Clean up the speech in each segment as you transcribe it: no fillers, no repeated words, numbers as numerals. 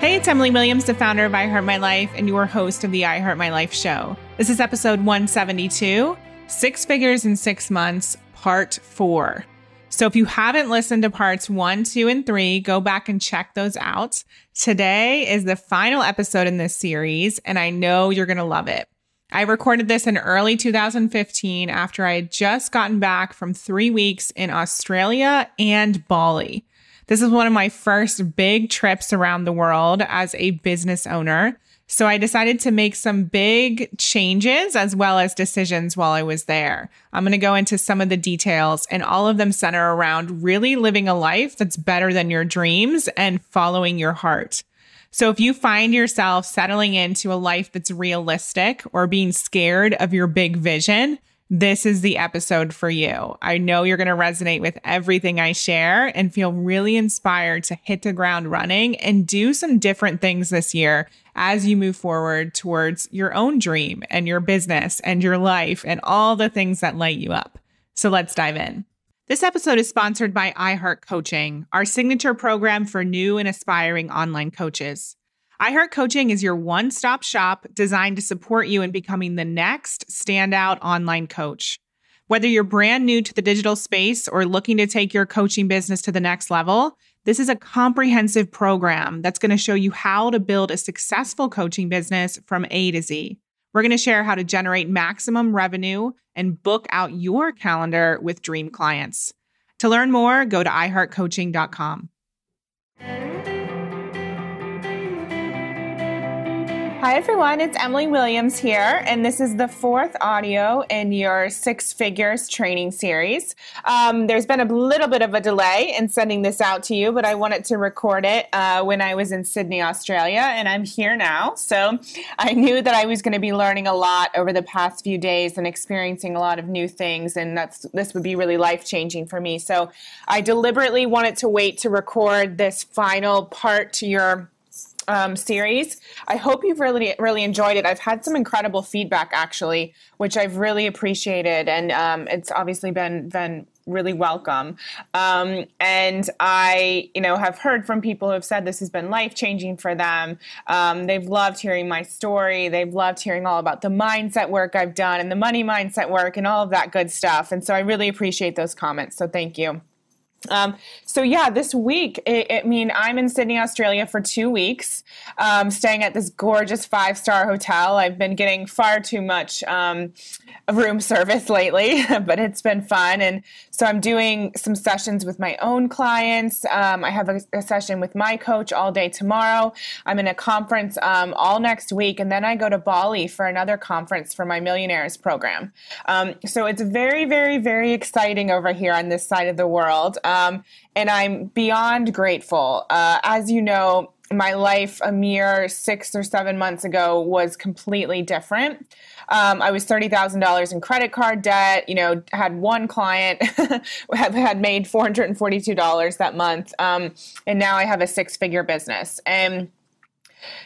Hey, it's Emily Williams, the founder of I Heart My Life and your host of the I Heart My Life show. This is episode 172, 6 Figures in 6 Months, Part 4. So if you haven't listened to parts 1, 2, and 3, go back and check those out. Today is the final episode in this series, and I know you're going to love it. I recorded this in early 2015 after I had just gotten back from 3 weeks in Australia and Bali. This is one of my first big trips around the world as a business owner. So I decided to make some big changes as well as decisions while I was there. I'm going to go into some of the details, and all of them center around really living a life that's better than your dreams and following your heart. So if you find yourself settling into a life that's realistic or being scared of your big vision, this is the episode for you. I know you're going to resonate with everything I share and feel really inspired to hit the ground running and do some different things this year as you move forward towards your own dream and your business and your life and all the things that light you up. So let's dive in. This episode is sponsored by iHeart Coaching, our signature program for new and aspiring online coaches. iHeart Coaching is your one-stop shop designed to support you in becoming the next standout online coach. Whether you're brand new to the digital space or looking to take your coaching business to the next level, this is a comprehensive program that's going to show you how to build a successful coaching business from A to Z. We're going to share how to generate maximum revenue and book out your calendar with dream clients. To learn more, go to iHeartCoaching.com. Hi, everyone. It's Emily Williams here, and this is the fourth audio in your 6 Figures training series. There's been a little bit of a delay in sending this out to you, but I wanted to record it when I was in Sydney, Australia, and I'm here now. So I knew that I was going to be learning a lot over the past few days and experiencing a lot of new things, and this would be really life-changing for me. So I deliberately wanted to wait to record this final part to your series. I hope you've really enjoyed it. I've had some incredible feedback, actually, which I've really appreciated, and it's obviously been really welcome. And I, have heard from people who have said this has been life-changing for them. They've loved hearing my story. They've loved hearing all about the mindset work I've done and the money mindset work and all of that good stuff. And so I really appreciate those comments. So thank you. This week, I'm in Sydney, Australia for 2 weeks, staying at this gorgeous 5-star hotel. I've been getting far too much room service lately, but it's been fun. And so I'm doing some sessions with my own clients. I have a session with my coach all day tomorrow. I'm in a conference all next week, and then I go to Bali for another conference for my Millionaires program. So it's very, very, very exciting over here on this side of the world. And I'm beyond grateful. As you know, my life a mere 6 or 7 months ago was completely different. I was $30,000 in credit card debt, had one client, had made $442 that month. And now I have a 6-figure business. And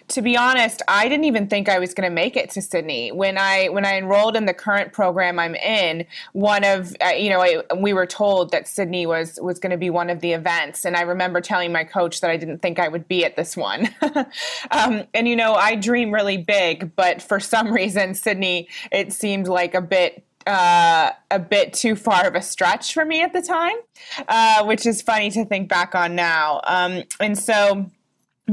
to be honest, I didn't even think I was going to make it to Sydney. When I enrolled in the current program I'm in, we were told that Sydney was going to be one of the events. And I remember telling my coach that I didn't think I would be at this one. I dream really big, but for some reason, Sydney, it seemed like a bit too far of a stretch for me at the time, which is funny to think back on now. And so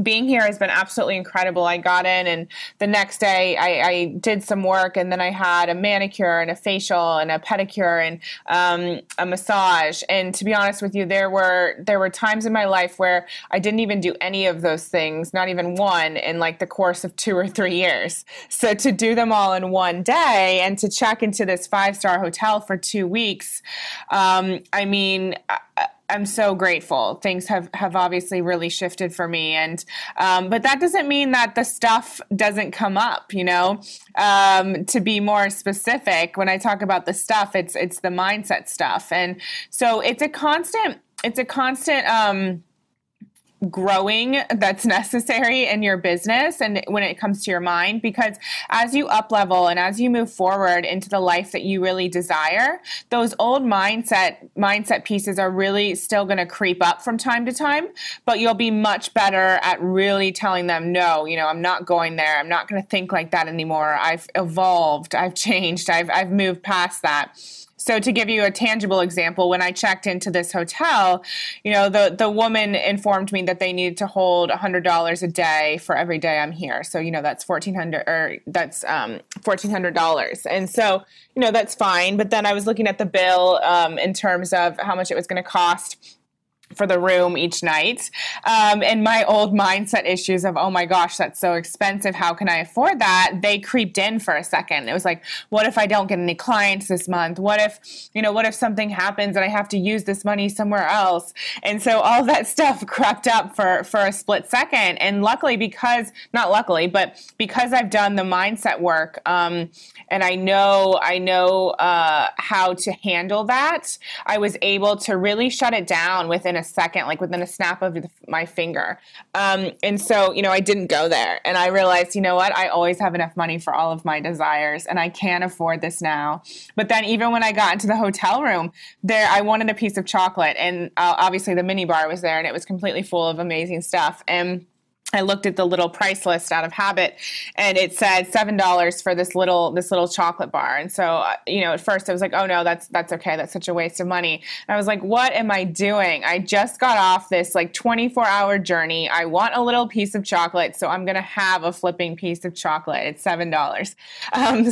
being here has been absolutely incredible. I got in, and the next day I did some work, and then I had a manicure and a facial and a pedicure and a massage. And to be honest with you, there were times in my life where I didn't even do any of those things, not even one, in like the course of 2 or 3 years. So to do them all in one day and to check into this 5-star hotel for 2 weeks, I'm so grateful. Things have obviously really shifted for me. And, but that doesn't mean that the stuff doesn't come up, to be more specific, when I talk about the stuff, it's the mindset stuff. And so it's a constant growing that's necessary in your business and when it comes to your mind, because as you up level and as you move forward into the life that you really desire, those old mindset pieces are really still going to creep up from time to time, but you'll be much better at really telling them, no, I'm not going there. I'm not going to think like that anymore. I've evolved. I've changed. I've moved past that. So to give you a tangible example, when I checked into this hotel, the woman informed me that they needed to hold $100 a day for every day I'm here. So, that's $1,400. And so, that's fine. But then I was looking at the bill in terms of how much it was going to cost for the room each night. And my old mindset issues of, oh my gosh, that's so expensive. How can I afford that? They creeped in for a second. It was like, what if I don't get any clients this month? What if something happens and I have to use this money somewhere else? And so all that stuff crept up for a split second. And luckily, because I've done the mindset work, and I know how to handle that, I was able to really shut it down within a second, like within a snap of my finger. And so, I didn't go there. And I realized, what? I always have enough money for all of my desires and I can afford this now. But then even when I got into the hotel room there, I wanted a piece of chocolate and obviously the mini bar was there and it was completely full of amazing stuff. And I looked at the little price list out of habit and it said $7 for this little chocolate bar. And so, at first I was like, oh no, that's okay. That's such a waste of money. And I was like, what am I doing? I just got off this 24-hour journey. I want a little piece of chocolate. So I'm going to have a flipping piece of chocolate. It's $7.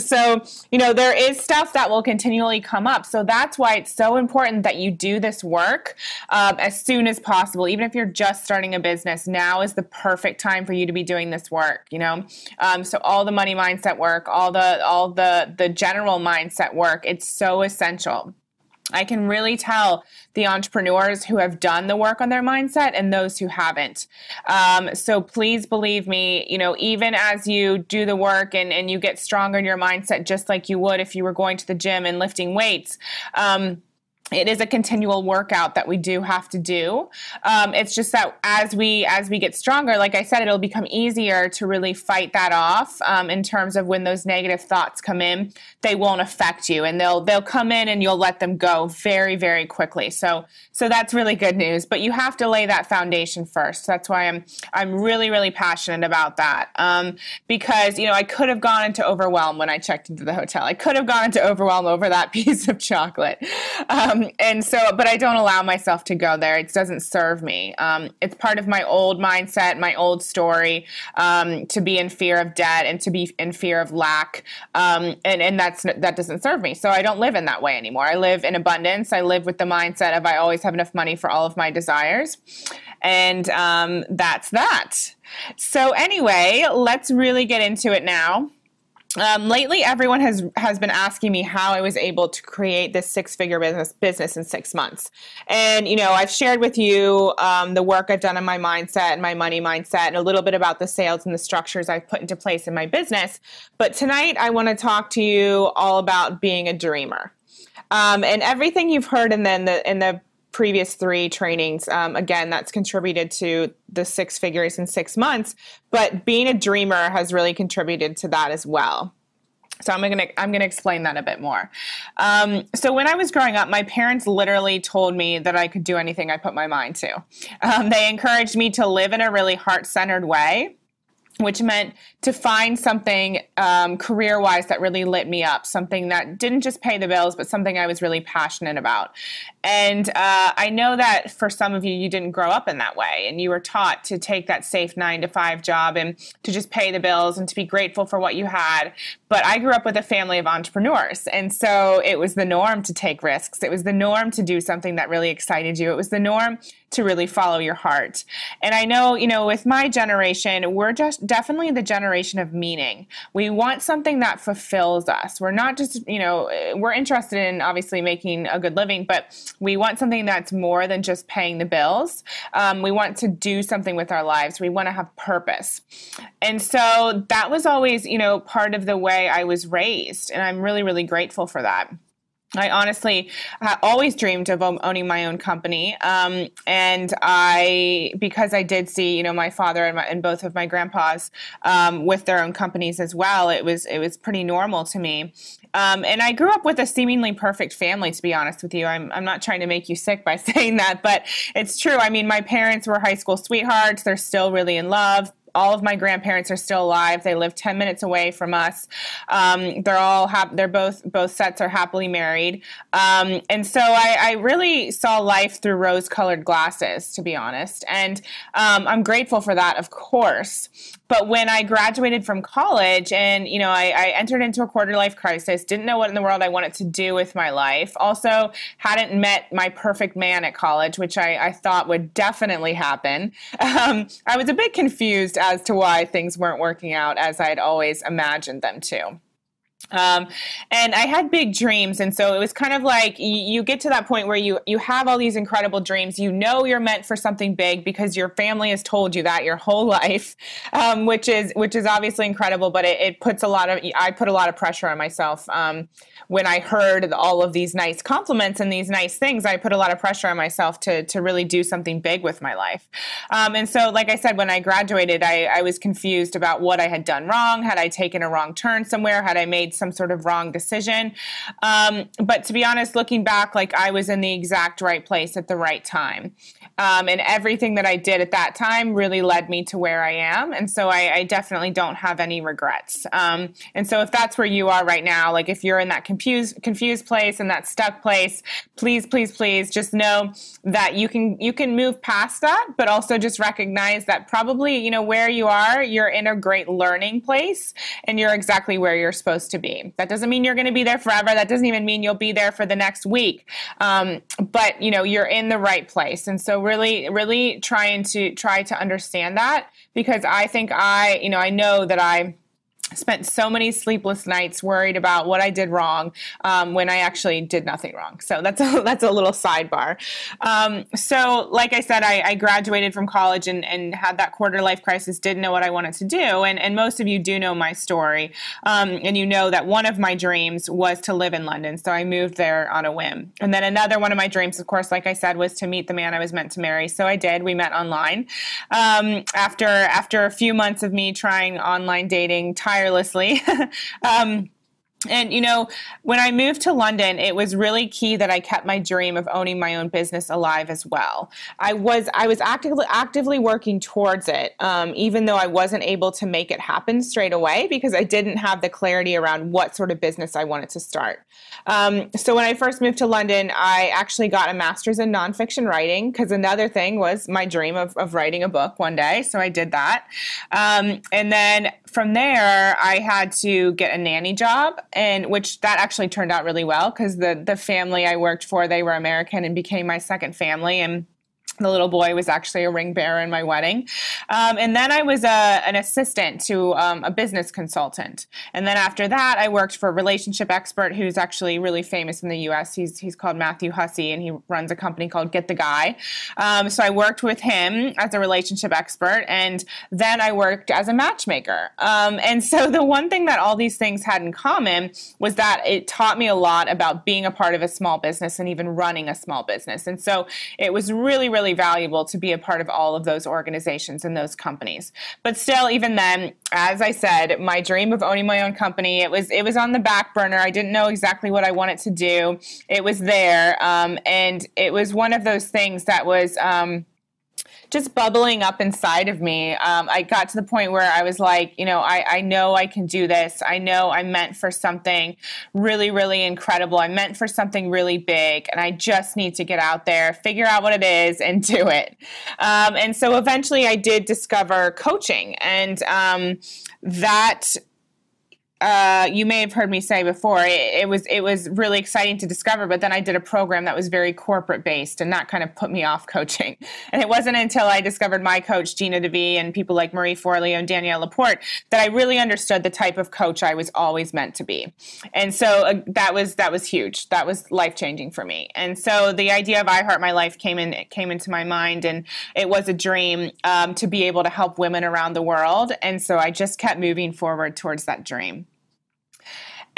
So, there is stuff that will continually come up. So that's why it's so important that you do this work as soon as possible. Even if you're just starting a business, now is the perfect time for you to be doing this work, so all the money mindset work, all the general mindset work, it's so essential. I can really tell the entrepreneurs who have done the work on their mindset and those who haven't. So please believe me, even as you do the work and you get stronger in your mindset, just like you would if you were going to the gym and lifting weights, it is a continual workout that we do have to do. It's just that as we get stronger, like I said, it'll become easier to really fight that off in terms of when those negative thoughts come in, they won't affect you and they'll come in and you'll let them go very, very quickly. So that's really good news, but you have to lay that foundation first. That's why I'm really, really passionate about that. Because, I could have gone into overwhelm when I checked into the hotel. I could have gone into overwhelm over that piece of chocolate. But I don't allow myself to go there. It doesn't serve me. It's part of my old mindset, my old story, to be in fear of debt and to be in fear of lack. And that doesn't serve me. So I don't live in that way anymore. I live in abundance. I live with the mindset of I always have enough money for all of my desires. And that's that. So anyway, let's really get into it now. Lately, everyone has been asking me how I was able to create this six-figure business in 6 months. And, I've shared with you the work I've done on my mindset and my money mindset and a little bit about the sales and the structures I've put into place in my business. But tonight, I want to talk to you all about being a dreamer. And everything you've heard in the previous 3 trainings, again, that's contributed to the 6 figures in 6 months, but being a dreamer has really contributed to that as well. So I'm gonna explain that a bit more. So when I was growing up, my parents literally told me that I could do anything I put my mind to. They encouraged me to live in a really heart-centered way, which meant to find something career-wise that really lit me up, something that didn't just pay the bills, but something I was really passionate about. And I know that for some of you, you didn't grow up in that way, and you were taught to take that safe 9-to-5 job and to just pay the bills and to be grateful for what you had. But I grew up with a family of entrepreneurs, and so it was the norm to take risks. It was the norm to do something that really excited you. It was the norm to really follow your heart. And I know, with my generation, we're just definitely the generation of meaning. We want something that fulfills us. We're not just, we're interested in obviously making a good living, but we want something that's more than just paying the bills. We want to do something with our lives. We want to have purpose. And so that was always, part of the way I was raised. And I'm really, really grateful for that. I honestly always dreamed of owning my own company. And because I did see, my father and both of my grandpas with their own companies as well, it was pretty normal to me. And I grew up with a seemingly perfect family, to be honest with you. I'm not trying to make you sick by saying that, but it's true. I mean, my parents were high school sweethearts. They're still really in love. All of my grandparents are still alive. They live 10 minutes away from us. They're both sets are happily married. And so I really saw life through rose-colored glasses, to be honest. And I'm grateful for that, of course. But when I graduated from college and, I entered into a quarter-life crisis, didn't know what in the world I wanted to do with my life. Also hadn't met my perfect man at college, which I thought would definitely happen. I was a bit confused as to why things weren't working out as I'd always imagined them to. And I had big dreams. And so it was kind of like you get to that point where you have all these incredible dreams. You're meant for something big because your family has told you that your whole life, which is obviously incredible, but I put a lot of pressure on myself. When I heard all of these nice compliments and these nice things, I put a lot of pressure on myself to really do something big with my life. And so, like I said, when I graduated, I was confused about what I had done wrong. Had I taken a wrong turn somewhere? Had I made some sort of wrong decision? But to be honest, looking back, like I was in the exact right place at the right time. And everything that I did at that time really led me to where I am. And so I definitely don't have any regrets. And so if that's where you are right now, like if you're in that confused place and that stuck place, please just know that you can move past that, but also just recognize that probably, where you are, you're in a great learning place and you're exactly where you're supposed to be. That doesn't mean you're going to be there forever. That doesn't even mean you'll be there for the next week. But you're in the right place. And so really try to understand that, because I think I know that I spent so many sleepless nights worried about what I did wrong when I actually did nothing wrong. So that's a little sidebar. So like I said, I graduated from college and had that quarter life crisis, didn't know what I wanted to do. And most of you do know my story. And you know that one of my dreams was to live in London. So I moved there on a whim. And then another one of my dreams, of course, like I said, was to meet the man I was meant to marry. So I did. We met online. After a few months of me trying online dating tirelessly. And, when I moved to London, it was really key that I kept my dream of owning my own business alive as well. I was actively working towards it, even though I wasn't able to make it happen straight away because I didn't have the clarity around what sort of business I wanted to start. So when I first moved to London, I actually got a master's in nonfiction writing because another thing was my dream of writing a book one day. So I did that. And then from there, I had to get a nanny job, and which that actually turned out really well because the family I worked for, they were American and became my second family. And the little boy was actually a ring bearer in my wedding. And then I was an assistant to a business consultant. And then after that, I worked for a relationship expert who's actually really famous in the U.S. He's called Matthew Hussey, and he runs a company called Get the Guy. So I worked with him as a relationship expert, and then I worked as a matchmaker. And so the one thing that all these things had in common was that it taught me a lot about being a part of a small business and even running a small business. And so it was really valuable to be a part of all of those organizations and those companies. But still, even then, as I said, my dream of owning my own company, it was on the back burner. I didn't know exactly what I wanted to do. It was there. And it was one of those things that was just bubbling up inside of me. I got to the point where I was like, I know I can do this. I know I'm meant for something really incredible. I'm meant for something really big, and I just need to get out there, figure out what it is, and do it. And so eventually I did discover coaching, and that you may have heard me say before, it was really exciting to discover, but then I did a program that was very corporate based, and that kind of put me off coaching. And it wasn't until I discovered my coach, Gina DeVee, and people like Marie Forleo and Danielle Laporte, that I really understood the type of coach I was always meant to be. And so that was huge. That was life-changing for me. And so the idea of I Heart My Life came into my mind, and it was a dream to be able to help women around the world. And so I just kept moving forward towards that dream.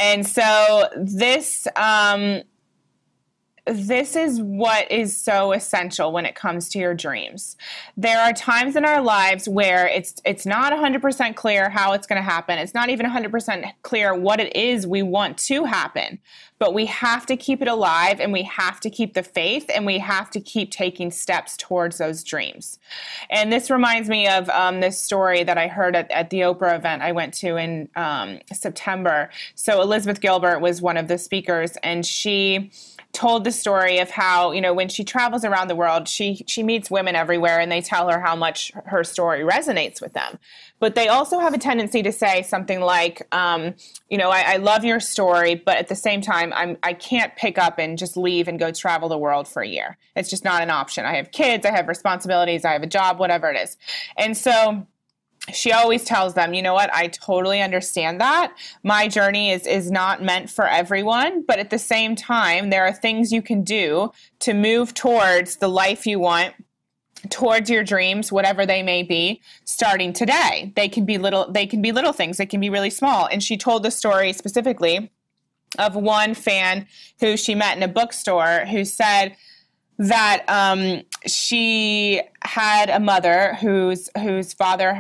And so this this is what is so essential when it comes to your dreams. There are times in our lives where it's not 100% clear how it's going to happen. It's not even 100% clear what it is we want to happen. But we have to keep it alive, and we have to keep the faith, and we have to keep taking steps towards those dreams. And this reminds me of this story that I heard at the Oprah event I went to in September. So Elizabeth Gilbert was one of the speakers, and she told the story of how, when she travels around the world, she meets women everywhere, and they tell her how much her story resonates with them. But they also have a tendency to say something like, I love your story, but at the same time, I can't pick up and just leave and go travel the world for a year. It's just not an option. I have kids, I have responsibilities, I have a job, whatever it is. And so she always tells them, you know what, I totally understand that. My journey is not meant for everyone, but at the same time, there are things you can do to move towards the life you want, towards your dreams, whatever they may be, starting today. They can be little things, they can be really small. And she told the story specifically of one fan who she met in a bookstore who said that she had a mother whose husband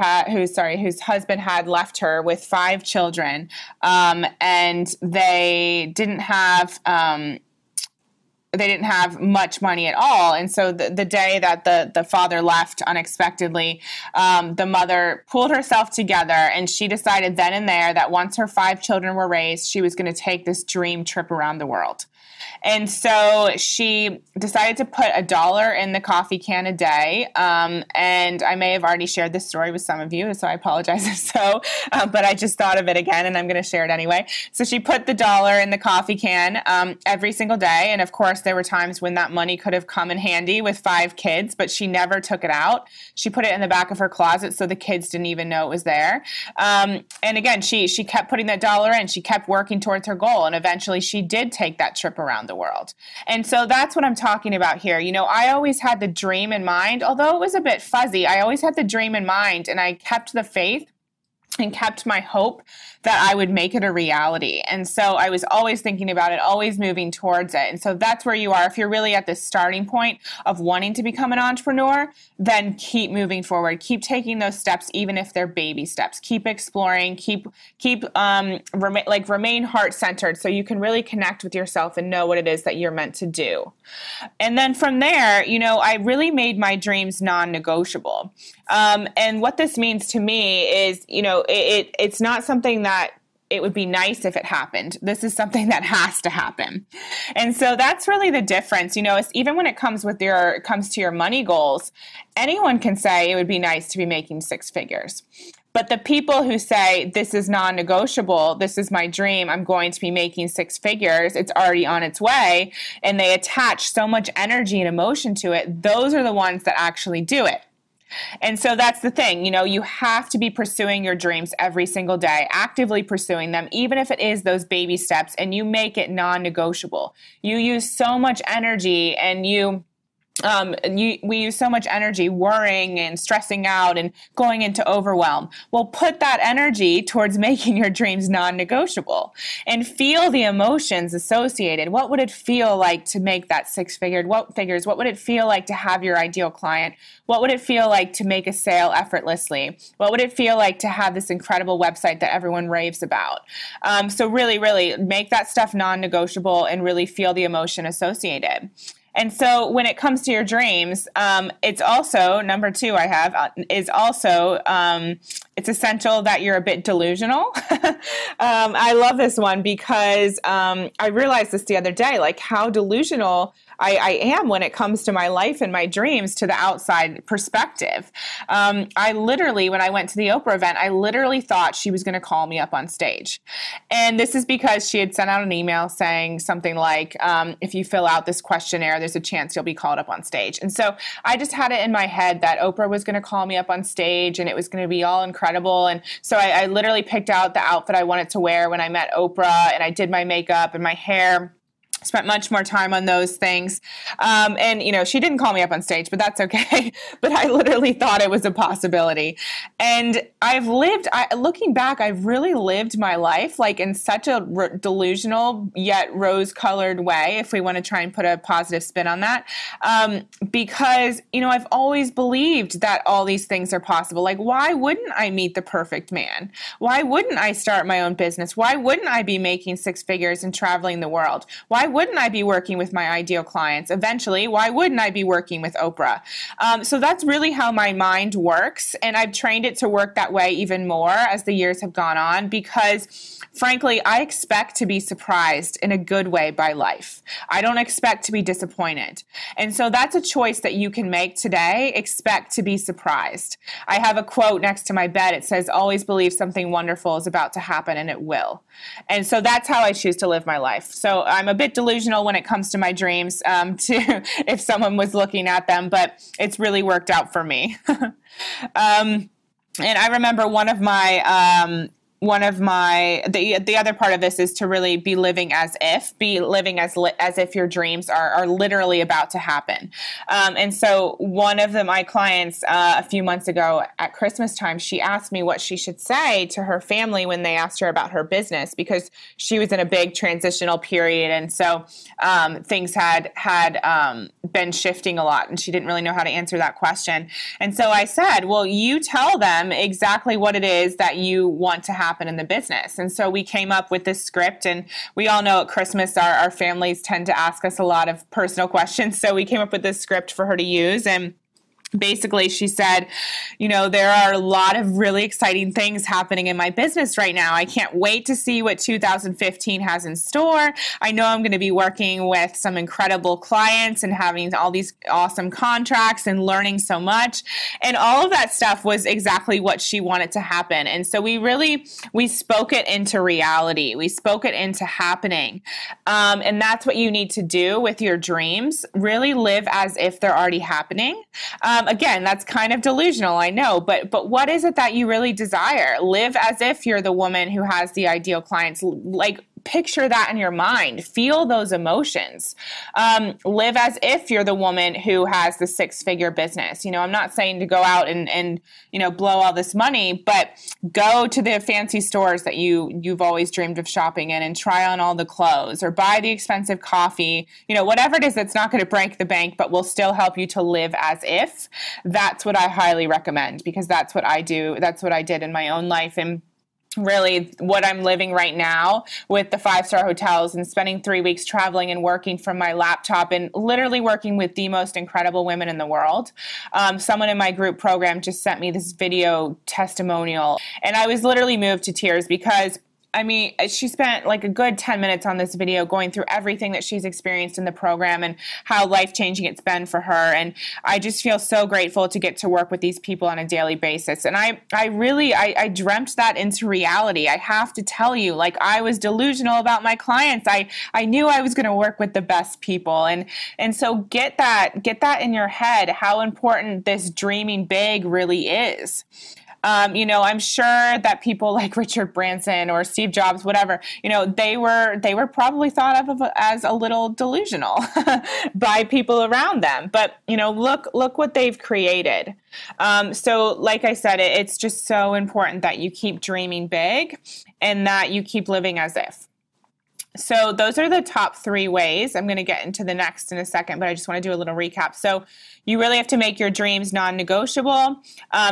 had left her with 5 children, and they didn't have much money at all. And so the day that the father left unexpectedly, the mother pulled herself together, and she decided then and there that once her 5 children were raised, she was going to take this dream trip around the world. And so she decided to put $1 in the coffee can a day. And I may have already shared this story with some of you, so I apologize if so. But I just thought of it again, and I'm going to share it anyway. So she put the $1 in the coffee can every single day. And of course, there were times when that money could have come in handy with 5 kids, but she never took it out. She put it in the back of her closet so the kids didn't even know it was there. And again, she kept putting that $1 in. She kept working towards her goal. And eventually she did take that trip around the world. And so that's what I'm talking about here. I always had the dream in mind, although it was a bit fuzzy. I always had the dream in mind, and I kept the faith and kept my hope that I would make it a reality. And so I was always thinking about it, always moving towards it. And so that's where you are. If you're really at the starting point of wanting to become an entrepreneur, then keep moving forward. Keep taking those steps, even if they're baby steps. Keep exploring, remain heart-centered so you can really connect with yourself and know what it is that you're meant to do. And then from there, I really made my dreams non-negotiable. And what this means to me is, it's not something that it would be nice if it happened. This is something that has to happen. And so that's really the difference. Even when it comes to your money goals, anyone can say it would be nice to be making 6 figures. But the people who say, this is non-negotiable, this is my dream, I'm going to be making 6 figures, it's already on its way, and they attach so much energy and emotion to it, those are the ones that actually do it. And so that's the thing, you have to be pursuing your dreams every single day, actively pursuing them, even if it is those baby steps, and you make it non-negotiable. You use so much energy, and we use so much energy worrying and stressing out and going into overwhelm. Well, put that energy towards making your dreams non-negotiable and feel the emotions associated. What would it feel like to make that 6 figures? What would it feel like to have your ideal client? What would it feel like to make a sale effortlessly? What would it feel like to have this incredible website that everyone raves about? So really, really make that stuff non-negotiable and really feel the emotion associated. And so when it comes to your dreams, it's also, number 2 I have, is also, it's essential that you're a bit delusional. I love this one because I realized this the other day, like how delusional I am when it comes to my life and my dreams to the outside perspective. I literally, when I went to the Oprah event, I literally thought she was going to call me up on stage. And this is because she had sent out an email saying something like, if you fill out this questionnaire, there's a chance you'll be called up on stage. And so I just had it in my head that Oprah was going to call me up on stage and it was going to be all incredible. And so I literally picked out the outfit I wanted to wear when I met Oprah, and I did my makeup and my hair. Spent much more time on those things. And, she didn't call me up on stage, but that's okay. But I literally thought it was a possibility. And looking back, I've really lived my life like in such a delusional yet rose-colored way, if we want to try and put a positive spin on that. Because, I've always believed that all these things are possible. Like, why wouldn't I meet the perfect man? Why wouldn't I start my own business? Why wouldn't I be making six figures and traveling the world? Why wouldn't I be working with my ideal clients? Eventually, why wouldn't I be working with Oprah? So that's really how my mind works. And I've trained it to work that way even more as the years have gone on, because frankly, I expect to be surprised in a good way by life. I don't expect to be disappointed. And so that's a choice that you can make today. Expect to be surprised. I have a quote next to my bed. It says, always believe something wonderful is about to happen, and it will. And so that's how I choose to live my life. So I'm a bit delusional when it comes to my dreams, if someone was looking at them, but it's really worked out for me. And I remember the other part of this is to really be living as if your dreams are literally about to happen. And so one of my clients a few months ago at Christmas time, she asked me what she should say to her family when they asked her about her business, because she was in a big transitional period. And so things had been shifting a lot, and she didn't really know how to answer that question. And so I said, well, you tell them exactly what it is that you want to happen in the business. And so we came up with this script, and we all know at Christmas our families tend to ask us a lot of personal questions. So we came up with this script for her to use, and basically, she said, there are a lot of really exciting things happening in my business right now. I can't wait to see what 2015 has in store. I know I'm going to be working with some incredible clients and having all these awesome contracts and learning so much. And all of that stuff was exactly what she wanted to happen. And so we spoke it into reality. We spoke it into happening. And that's what you need to do with your dreams. Really live as if they're already happening. Again, that's kind of delusional, I know, but what is it that you really desire? Live as if you're the woman who has the ideal clients. Like, picture that in your mind. Feel those emotions. Live as if you're the woman who has the six-figure business. I'm not saying to go out and blow all this money, but go to the fancy stores that you've always dreamed of shopping in and try on all the clothes, or buy the expensive coffee, whatever it is that's not going to break the bank, but will still help you to live as if. That's what I highly recommend, because that's what I do. That's what I did in my own life. And really what I'm living right now with the 5-star hotels and spending 3 weeks traveling and working from my laptop and literally working with the most incredible women in the world. Someone in my group program just sent me this video testimonial, and I was literally moved to tears, because she spent like a good 10 minutes on this video going through everything that she's experienced in the program and how life-changing it's been for her. And I just feel so grateful to get to work with these people on a daily basis. And I dreamt that into reality. I have to tell you, like, I was delusional about my clients. I knew I was going to work with the best people. And so get that in your head, how important this dreaming big really is. I'm sure that people like Richard Branson or Steve Jobs, whatever, they were probably thought of as a little delusional by people around them. But, look what they've created. So like I said, it's just so important that you keep dreaming big and that you keep living as if. So those are the top 3 ways. I'm going to get into the next in a second, but I just want to do a little recap. So you really have to make your dreams non-negotiable.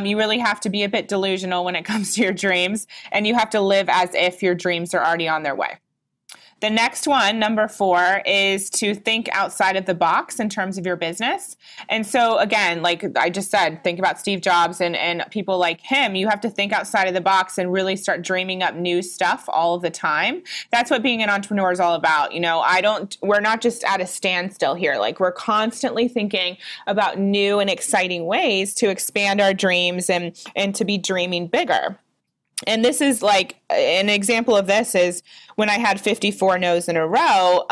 You really have to be a bit delusional when it comes to your dreams, and you have to live as if your dreams are already on their way. The next one, number 4, is to think outside of the box in terms of your business. And so again, like I just said, think about Steve Jobs and people like him. You have to think outside of the box and really start dreaming up new stuff all of the time. That's what being an entrepreneur is all about. We're not just at a standstill here. Like, we're constantly thinking about new and exciting ways to expand our dreams and to be dreaming bigger. And this is like an example of this is when I had 54 no's in a row,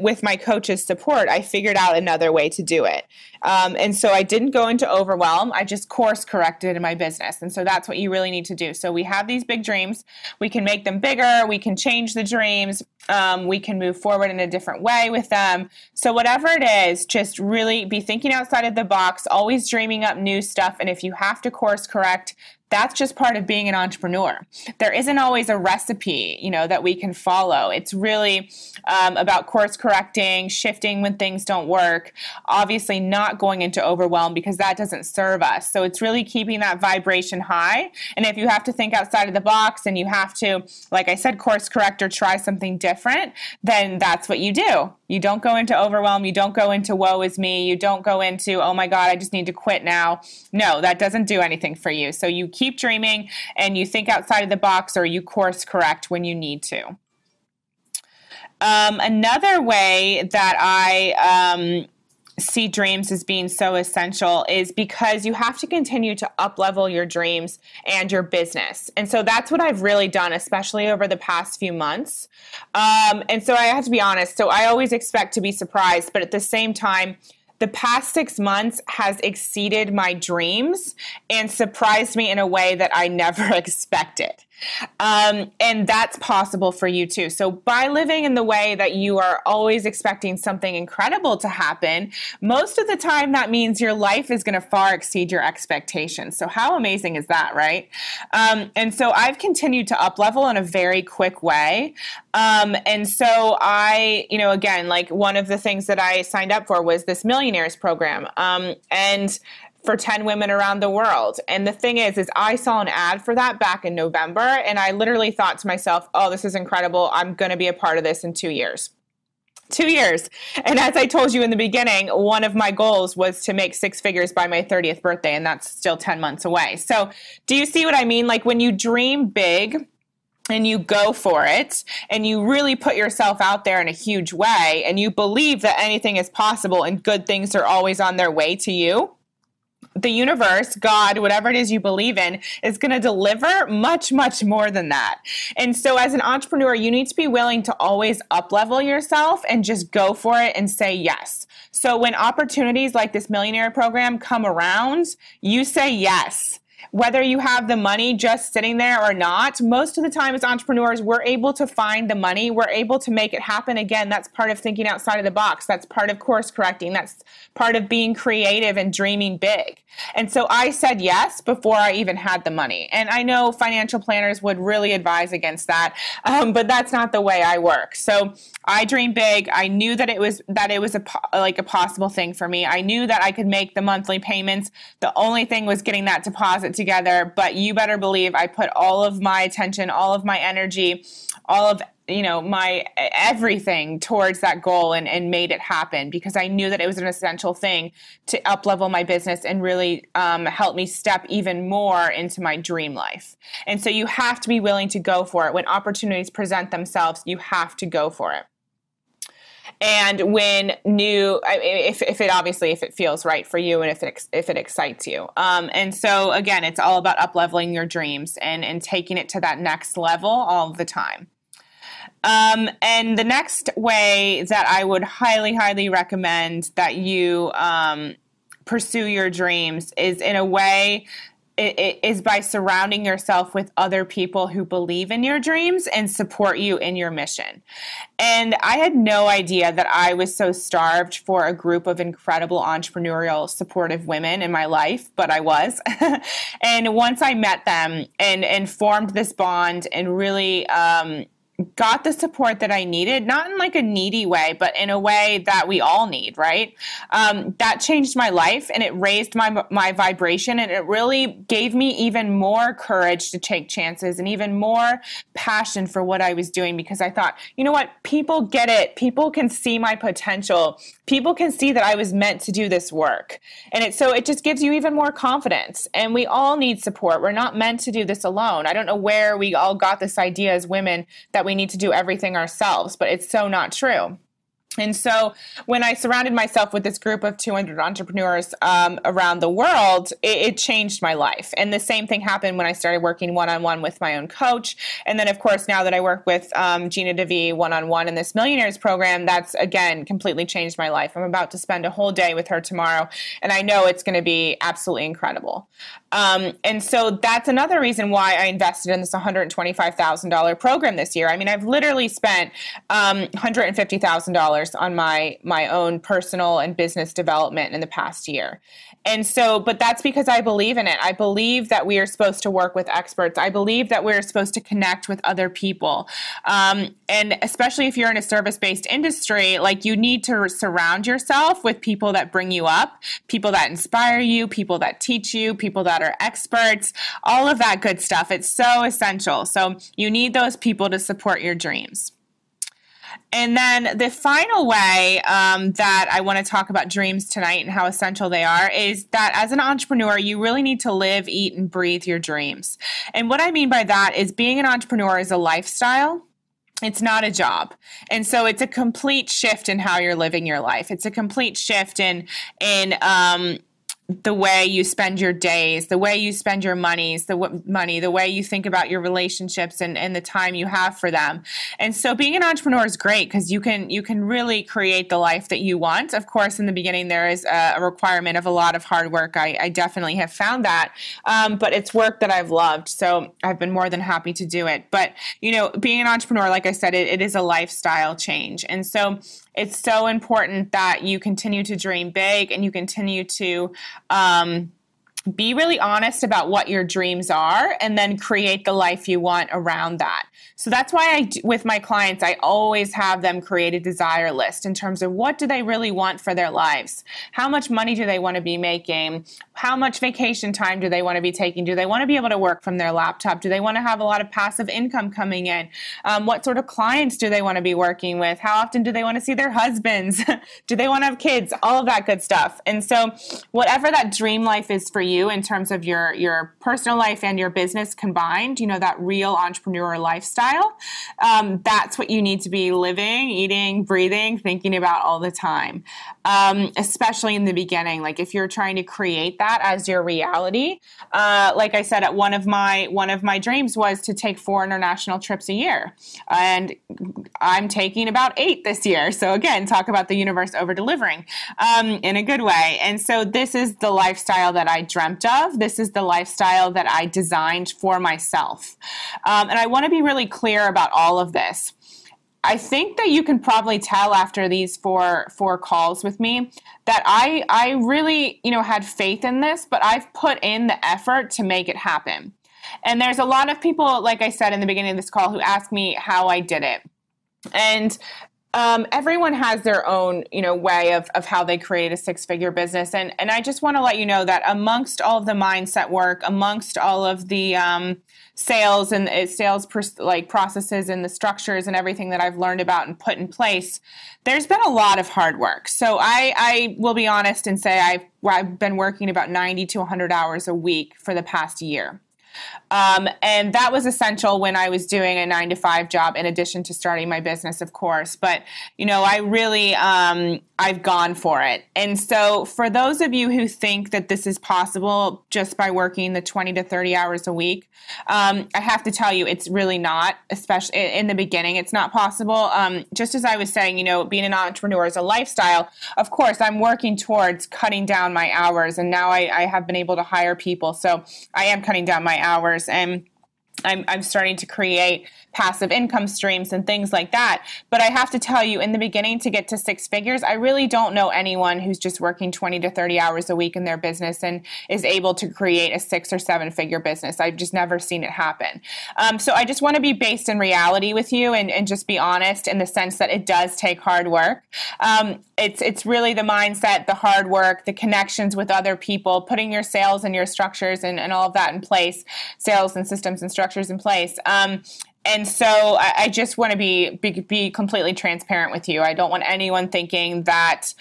with my coach's support, I figured out another way to do it. And so I didn't go into overwhelm. I just course corrected in my business. And so that's what you really need to do. So we have these big dreams. We can make them bigger. We can change the dreams. We can move forward in a different way with them. So whatever it is, just really be thinking outside of the box, always dreaming up new stuff. And if you have to course correct, that's just part of being an entrepreneur. There isn't always a recipe, that we can follow. It's really about course correcting, shifting when things don't work, obviously not going into overwhelm because that doesn't serve us. So it's really keeping that vibration high. And if you have to think outside of the box and you have to, like I said, course correct or try something different, then that's what you do. You don't go into overwhelm. You don't go into woe is me. You don't go into, oh my God, I just need to quit now. No, that doesn't do anything for you. So you keep dreaming and you think outside of the box, or you course correct when you need to. Another way that I see dreams as being so essential is because you have to continue to up-level your dreams and your business. And so that's what I've really done, especially over the past few months. And so I have to be honest. So I always expect to be surprised, but at the same time, the past 6 months has exceeded my dreams and surprised me in a way that I never expected. And that's possible for you too. So by living in the way that you are always expecting something incredible to happen, most of the time that means your life is going to far exceed your expectations. So how amazing is that, right? And so I've continued to up-level in a very quick way. And so I, again, like one of the things that I signed up for was this millionaires program. And for 10 women around the world. And the thing is I saw an ad for that back in November, and I literally thought to myself, oh, this is incredible. I'm going to be a part of this in 2 years. 2 years. And as I told you in the beginning, one of my goals was to make 6 figures by my 30th birthday, and that's still 10 months away. So do you see what I mean? Like when you dream big and you go for it and you really put yourself out there in a huge way, and you believe that anything is possible and good things are always on their way to you, the universe, God, whatever it is you believe in, is going to deliver much, much more than that. And so as an entrepreneur, you need to be willing to always up-level yourself and just go for it and say yes. So when opportunities like this millionaire program come around, you say yes. Whether you have the money just sitting there or not, most of the time as entrepreneurs, we're able to find the money. We're able to make it happen. Again, that's part of thinking outside of the box. That's part of course correcting. That's part of being creative and dreaming big. And so I said yes before I even had the money. And I know financial planners would really advise against that, but that's not the way I work. So I dreamed big. I knew that it was a possible thing for me. I knew that I could make the monthly payments. The only thing was getting that deposit together. But you better believe I put all of my attention, all of my energy, all of my everything towards that goal and made it happen, because I knew that it was an essential thing to up-level my business and really help me step even more into my dream life. And so you have to be willing to go for it. When opportunities present themselves, you have to go for it. And when if it feels right for you and if it excites you. And so again, it's all about up-leveling your dreams and taking it to that next level all the time. And the next way that I would highly, highly recommend that you pursue your dreams is in a way, it is by surrounding yourself with other people who believe in your dreams and support you in your mission. And I had no idea that I was so starved for a group of incredible entrepreneurial, supportive women in my life, but I was. And once I met them and formed this bond and really got the support that I needed, not in like a needy way, but in a way that we all need, right? That changed my life, and it raised my vibration, and it really gave me even more courage to take chances and even more passion for what I was doing, because I thought, you know what? People get it. People can see my potential. People can see that I was meant to do this work. And so it just gives you even more confidence. And we all need support. We're not meant to do this alone. I don't know where we all got this idea as women that we need to do everything ourselves, but it's so not true. And so when I surrounded myself with this group of 200 entrepreneurs around the world, it changed my life. And the same thing happened when I started working one-on-one with my own coach. And then, of course, now that I work with Gina DeVee one-on-one in this Millionaires program, that's, again, completely changed my life. I'm about to spend a whole day with her tomorrow, and I know it's going to be absolutely incredible. And so that's another reason why I invested in this $125,000 program this year. I mean, I've literally spent $150,000 on my own personal and business development in the past year. And so, but that's because I believe in it. I believe that we are supposed to work with experts. I believe that we're supposed to connect with other people. And especially if you're in a service-based industry, like, you need to surround yourself with people that bring you up, people that inspire you, people that teach you, people that are experts, all of that good stuff. It's so essential. So you need those people to support your dreams. And then the final way that I want to talk about dreams tonight and how essential they are is that as an entrepreneur, you really need to live, eat, and breathe your dreams. And what I mean by that is being an entrepreneur is a lifestyle. It's not a job. And so it's a complete shift in how you're living your life. It's a complete shift in the way you spend your days, the way you spend your the way you think about your relationships and the time you have for them. And so being an entrepreneur is great because you can really create the life that you want. Of course, in the beginning, there is a requirement of a lot of hard work. I definitely have found that, but it's work that I've loved. So I've been more than happy to do it. But, being an entrepreneur, like I said, it is a lifestyle change. And so it's so important that you continue to dream big and you continue to be really honest about what your dreams are and then create the life you want around that. So that's why with my clients, I always have them create a desire list in terms of what do they really want for their lives? How much money do they want to be making? How much vacation time do they want to be taking? Do they want to be able to work from their laptop? Do they want to have a lot of passive income coming in? What sort of clients do they want to be working with? How often do they want to see their husbands? Do they want to have kids? All of that good stuff. And so whatever that dream life is for you in terms of your personal life and your business combined, that real entrepreneur lifestyle, that's what you need to be living, eating, breathing, thinking about all the time, especially in the beginning. Like if you're trying to create that as your reality, like I said, one of my dreams was to take 4 international trips a year, and I'm taking about 8 this year. So again, talk about the universe over delivering in a good way. And so this is the lifestyle that I dreamt of. This is the lifestyle that I designed for myself. And I want to be really clear about all of this. I think that you can probably tell after these four calls with me that I really, had faith in this, but I've put in the effort to make it happen. And there's a lot of people, like I said in the beginning of this call, who ask me how I did it. And everyone has their own, way of how they create a 6-figure business. And I just want to let you know that amongst all of the mindset work, amongst all of the sales and processes and the structures and everything that I've learned about and put in place, there's been a lot of hard work. So I will be honest and say I've been working about 90 to 100 hours a week for the past year. And that was essential when I was doing a 9-to-5 job in addition to starting my business, of course. But, I really, I've gone for it. And so for those of you who think that this is possible just by working the 20 to 30 hours a week, I have to tell you, it's really not, especially in the beginning, it's not possible. Just as I was saying, being an entrepreneur is a lifestyle. Of course, I'm working towards cutting down my hours, and now I have been able to hire people. So I am cutting down my hours, and I'm starting to create passive income streams and things like that. But I have to tell you, in the beginning, to get to 6 figures, I really don't know anyone who's just working 20 to 30 hours a week in their business and is able to create a 6 or 7-figure business. I've just never seen it happen. So I just want to be based in reality with you and just be honest in the sense that it does take hard work. It's really the mindset, the hard work, the connections with other people, putting your sales and your structures and all of that in place, sales and systems and structures in place. And so I just want to be completely transparent with you. I don't want anyone thinking that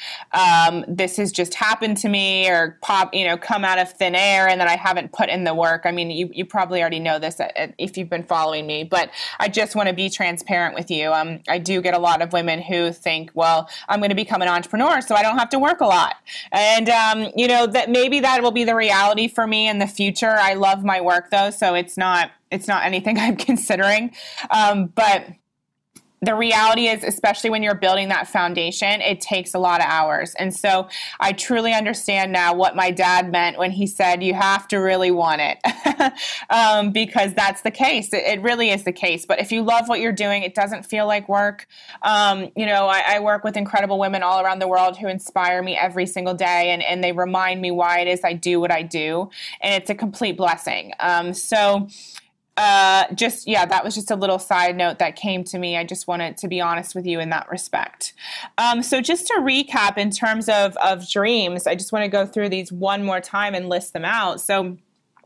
this has just happened to me or come out of thin air and that I haven't put in the work. I mean, you probably already know this if you've been following me, but I just want to be transparent with you. I do get a lot of women who think, well, I'm going to become an entrepreneur, so I don't have to work a lot. And, that maybe that will be the reality for me in the future. I love my work though, so it's not anything I'm considering. But the reality is, especially when you're building that foundation, it takes a lot of hours. And so I truly understand now what my dad meant when he said, you have to really want it, because that's the case. It really is the case. But if you love what you're doing, it doesn't feel like work. I work with incredible women all around the world who inspire me every single day, and they remind me why it is I do what I do. And it's a complete blessing. That was just a little side note that came to me. I just wanted to be honest with you in that respect. So just to recap in terms of dreams, I just want to go through these one more time and list them out. So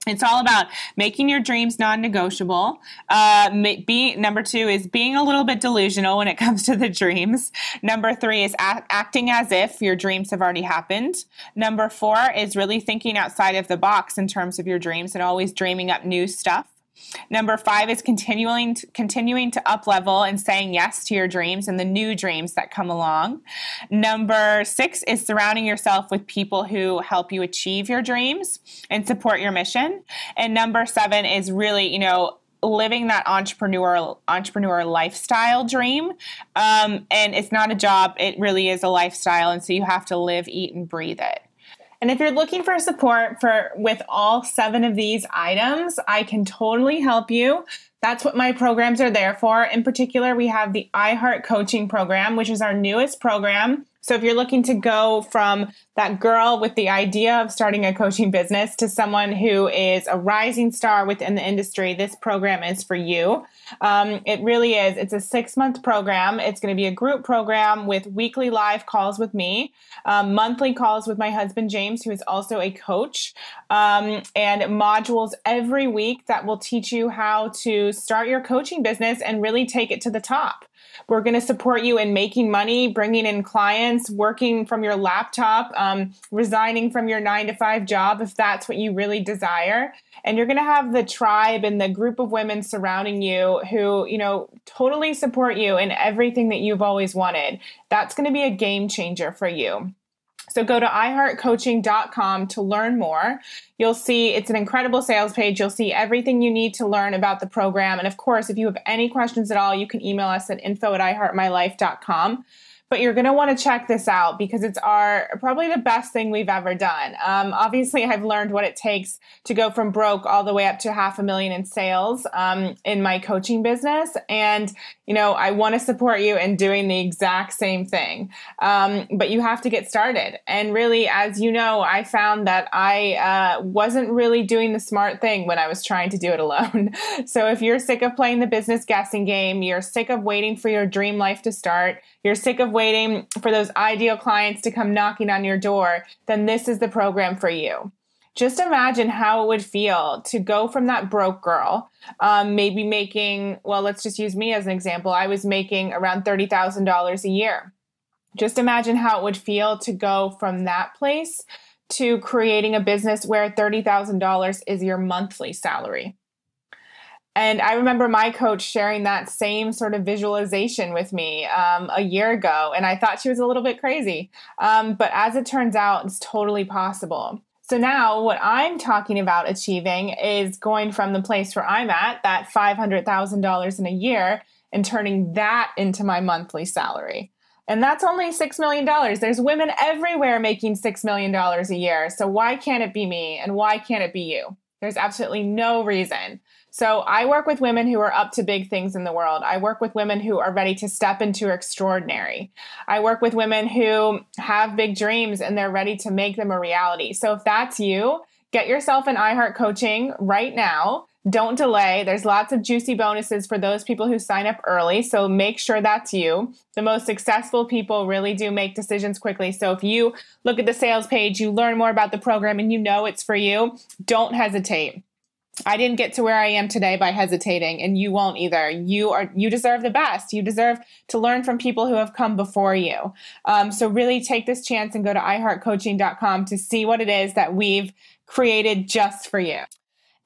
it's all about making your dreams non-negotiable. Number 2 is being a little bit delusional when it comes to the dreams. Number 3 is acting as if your dreams have already happened. Number 4 is really thinking outside of the box in terms of your dreams and always dreaming up new stuff. Number 5 is continuing to up level and saying yes to your dreams and the new dreams that come along. Number 6 is surrounding yourself with people who help you achieve your dreams and support your mission. And number 7 is really, living that entrepreneur lifestyle dream. And it's not a job, it really is a lifestyle. And so you have to live, eat, and breathe it. And if you're looking for support with all 7 of these items, I can totally help you. That's what my programs are there for. In particular, we have the iHeart Coaching Program, which is our newest program. So if you're looking to go from that girl with the idea of starting a coaching business to someone who is a rising star within the industry, this program is for you. It really is. It's a 6-month program. It's going to be a group program with weekly live calls with me, monthly calls with my husband, James, who is also a coach, and modules every week that will teach you how to start your coaching business and really take it to the top. We're going to support you in making money, bringing in clients, working from your laptop, resigning from your 9-to-5 job if that's what you really desire. And you're going to have the tribe and the group of women surrounding you who, totally support you in everything that you've always wanted. That's going to be a game changer for you. So go to iHeartCoaching.com to learn more. You'll see it's an incredible sales page. You'll see everything you need to learn about the program. And of course, if you have any questions at all, you can email us at info@iheartmylife.com. But you're going to want to check this out because it's probably the best thing we've ever done. Obviously, I've learned what it takes to go from broke all the way up to $500,000 in sales in my coaching business. And, I want to support you in doing the exact same thing. But you have to get started. And really, as you know, I found that I wasn't really doing the smart thing when I was trying to do it alone. So if you're sick of playing the business guessing game, you're sick of waiting for your dream life to start, you're sick of waiting for those ideal clients to come knocking on your door, then this is the program for you. Just imagine how it would feel to go from that broke girl, maybe making, let's just use me as an example. I was making around $30,000 a year. Just imagine how it would feel to go from that place to creating a business where $30,000 is your monthly salary. And I remember my coach sharing that same sort of visualization with me a year ago, and I thought she was a little bit crazy. But as it turns out, it's totally possible. So now what I'm talking about achieving is going from the place where I'm at, that $500,000 in a year, and turning that into my monthly salary. And that's only $6 million. There's women everywhere making $6 million a year. So why can't it be me? And why can't it be you? There's absolutely no reason. So I work with women who are up to big things in the world. I work with women who are ready to step into extraordinary. I work with women who have big dreams and they're ready to make them a reality. So if that's you, get yourself an iHeart Coaching right now. Don't delay. There's lots of juicy bonuses for those people who sign up early. So make sure that's you. The most successful people really do make decisions quickly. So if you look at the sales page, you learn more about the program and you know it's for you, don't hesitate. I didn't get to where I am today by hesitating, and you won't either. You deserve the best. You deserve to learn from people who have come before you. So really take this chance and go to iheartcoaching.com to see what it is that we've created just for you.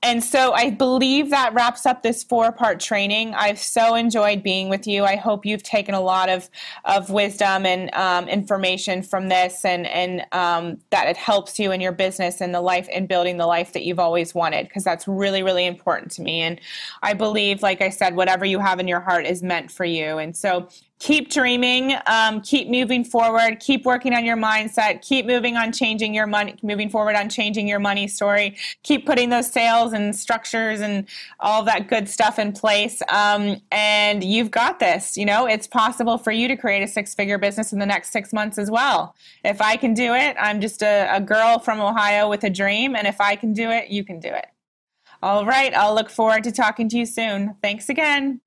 And so I believe that wraps up this 4-part training. I've so enjoyed being with you. I hope you've taken a lot of wisdom and information from this, and that it helps you in your business and the life and building the life that you've always wanted, because that's really, really important to me. And I believe, like I said, whatever you have in your heart is meant for you. And so keep dreaming, keep moving forward, keep working on your mindset, keep moving forward on changing your money story, keep putting those sales and structures and all that good stuff in place. And you've got this. It's possible for you to create a 6-figure business in the next 6 months as well. If I can do it, I'm just a girl from Ohio with a dream. And if I can do it, you can do it. All right. I'll look forward to talking to you soon. Thanks again.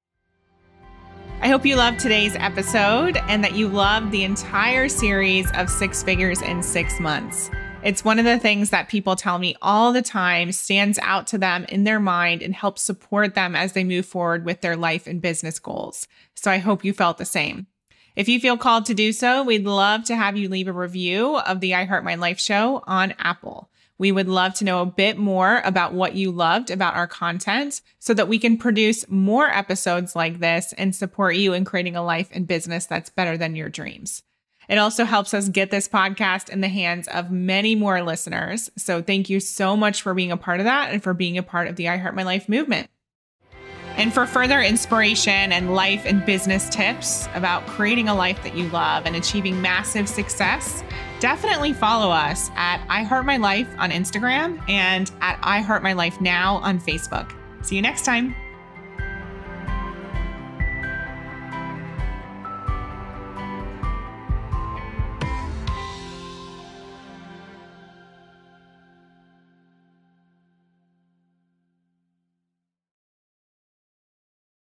I hope you loved today's episode and that you loved the entire series of 6 figures in 6 months. It's one of the things that people tell me all the time stands out to them in their mind and helps support them as they move forward with their life and business goals. So I hope you felt the same. If you feel called to do so, we'd love to have you leave a review of the I Heart My Life show on Apple. We would love to know a bit more about what you loved about our content so that we can produce more episodes like this and support you in creating a life and business that's better than your dreams. It also helps us get this podcast in the hands of many more listeners. So thank you so much for being a part of that and for being a part of the I Heart My Life movement. And for further inspiration and life and business tips about creating a life that you love and achieving massive success, definitely follow us at iHeartMyLife on Instagram and at iHeartMyLifeNow on Facebook. See you next time.